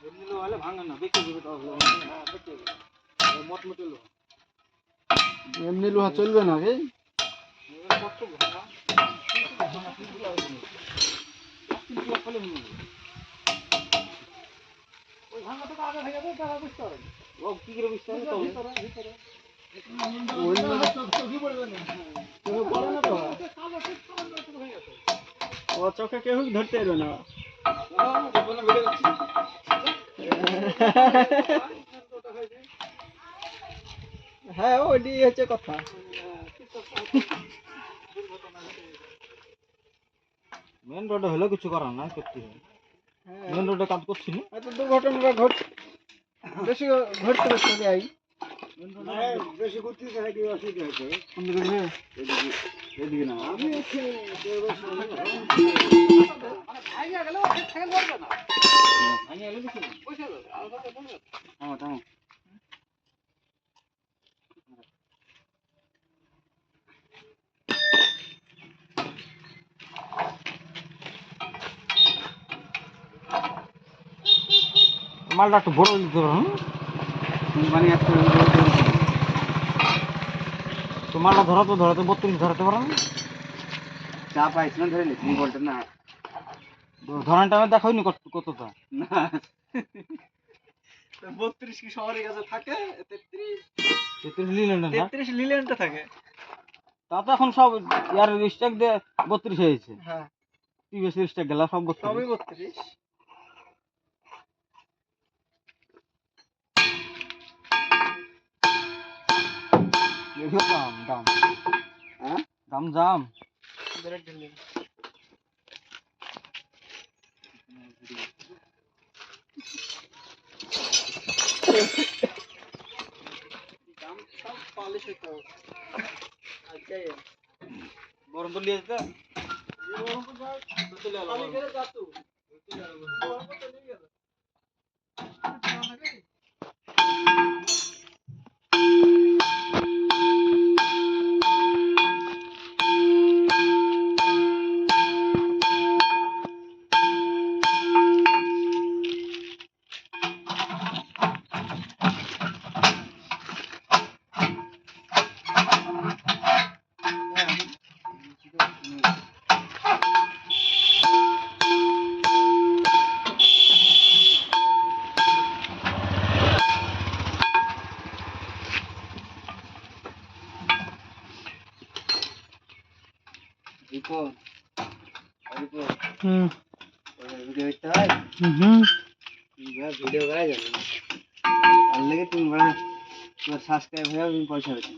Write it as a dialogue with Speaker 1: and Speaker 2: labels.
Speaker 1: এমনি লো হলে ভাঙে না, বেঁকে যাবে তাহলে। হ্যাঁ বেঁকে যাবে, মোটমুটি লো।
Speaker 2: এমনি লোহা চলবে না রে।
Speaker 1: কত ভাঙা ভাঙা কিন্তু লাগবে না, কিন্তু ফলে মনে হবে ওই ভাঙাটা তো আগে হয়ে যাবে, তারা বুঝতে পারে ও কি করে বুঝতে পারে তো ভিতরে ভিতরে ওই চোখে পড়বে না, চোখে পড়ে না তো কালো ঠিক কালো শুরু হয়ে গেছে।
Speaker 2: ও চোখে কেউ ধরতে এলো না।
Speaker 1: বলে বেড়ে যাচ্ছে
Speaker 2: হ্যাঁ ওইটি হচ্ছে কথা।
Speaker 1: মেন রোডে হলেও কিছু করার না, সত্যি মেন রোডে কাজ করছি না।
Speaker 2: এত দুর্ঘটনা বেশি ঘটতে পারছে যাই
Speaker 1: বেশি ঘুরতেছে নাকি অসুবিধা হয়েছে এদিকে না আমি মালটা একটু বড় দিতে পারো মানে একটু তো মালটা ধরাতে 32 ধরাতে পারো না,
Speaker 2: চা পাইছি না ধরে লিখি বলতে না
Speaker 1: ধরান টাইমে দেখাইনি কতটা
Speaker 2: না 32 কি শহরের কাছে থাকে
Speaker 1: 33 নিলেন না
Speaker 2: 33 লিলেনটা থাকে।
Speaker 1: তা তো এখন সব ইয়ার স্ট্যাক দিয়ে 32 হয়েছে,
Speaker 2: হ্যাঁ
Speaker 1: টিভিএস স্ট্যাক গেলা সব 32
Speaker 2: সবই 32।
Speaker 1: এগুলো দাম দাম
Speaker 2: হ্যাঁ
Speaker 1: দাম দাম
Speaker 2: ব্রেক ঢিলে দাম সব পালিশ হইতো আজকে
Speaker 1: গরম তো লিয়ে যেতে
Speaker 2: চলে আলো করে যাতো গরম তো নিয়ে গেল।
Speaker 1: রিপোর্ট
Speaker 2: হুম
Speaker 1: ভিডিও করতে হয়,
Speaker 2: হুম
Speaker 1: ভিডিও করা যাবে না আর লেগে তুমি তোমার সাবস্ক্রাইব হয়ে পয়সা হচ্ছে